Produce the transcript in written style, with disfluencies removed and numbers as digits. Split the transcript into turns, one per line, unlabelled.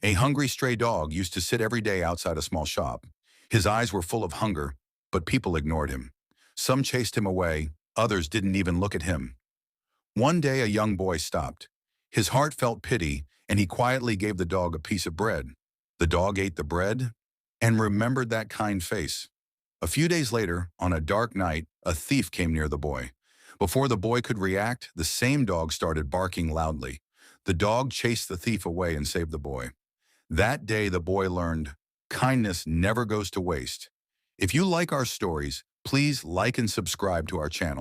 A hungry stray dog used to sit every day outside a small shop. His eyes were full of hunger, but people ignored him. Some chased him away, others didn't even look at him. One day a young boy stopped. His heart felt pity, and he quietly gave the dog a piece of bread. The dog ate the bread and remembered that kind face. A few days later, on a dark night, a thief came near the boy. Before the boy could react, the same dog started barking loudly. The dog chased the thief away and saved the boy. That day, the boy learned, kindness never goes to waste. If you like our stories, please like and subscribe to our channel.